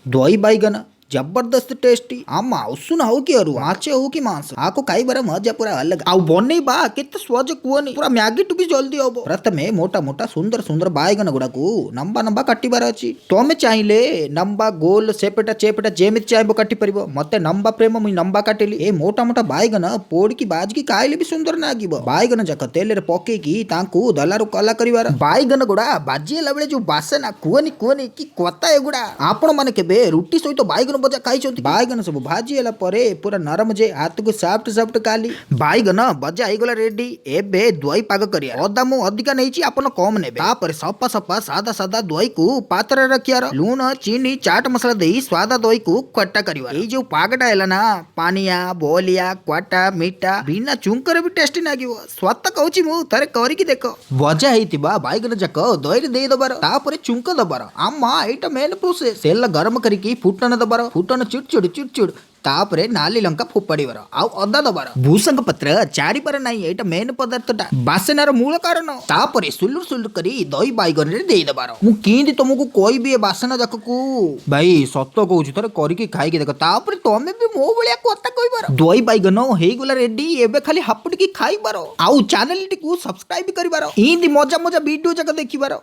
दही बैगन जबरदस्त टेस्टी आमा उसून हो कि अरुआ माचे हो कि मांस आको खाइबार मजा पूरा अलग आउ बनेइबा केते सहज कुहनी पूरा मैगी टू भी जल्दी हबो। प्रथमे मोटा मोटा सुंदर सुंदर बैगन गुडा को नंबा नंबा काटिबार अछि। तमे चाहिले नंबा गोल सेपेटा चेपेटा जेमिति चाहबो काटि परिबो। मते नंबा प्रेम मुई नंबा काटिली। ए मोटा मोटा बैगन पोड़ की बाज की खाइले भी सुंदर लागिबो। बैगन जाक तेल रे पके की तांकू दलारु कला करिवार बैगन गुडा बाजिला बेले जो बासना कुहनी कुहनी की कोता एगुडा आपण माने केबे रुटी सहित बैगन बजा खाई बैगन सब भाजी है पूरा नरम जे हाथ को सॉफ्ट सॉफ्ट काली बैगन बजा हो गला रेडी। एबे दही पाग करिया अदा मु अधिका नहीं आपन कम नेबे। तापर सफा सफा सादा सादा दही को पात्र रे रखियार लूण चीनी चाट मसला देई स्वादा दही को खट्टा करिवा। ए जो पागटा हैला ना पानिया बोलिया क्वाटा मीठा बिना चुंकर भी टेस्टी लागिवो। स्वाद कहूची मु थरे करिकी देखो बजा हेतिबा बैगन जाक दही रे देई दबार तापर चुंक दबार आमा एटा मेन प्रोसेस। तेल गरम करिकी फुटन दबार फुटन चिड़चिड़ चिड़चिड़ तापरे नाली लंका फोपाड़ीबार आउ अदा दबार भूसंग पत्र चारिबार नाही एटा मेन पदार्थटा बासनार मूल कारण। तापरे सुलुर सुलुर करी दही बैगन रे देई दबार मु किंदी तुमको कहबी ए बासना जाक को भाई सत कहूची थरे करिकी खाइकी देख तापरे तमे भी मो भलिया कथा कहबार। दही बैगन हेई गला रेडी एबे खाली हापुटी की खाइबार आउ चैनल टी को सब्सक्राइब करिबार इंदी मजा मजा वीडियो जाक देखिबार।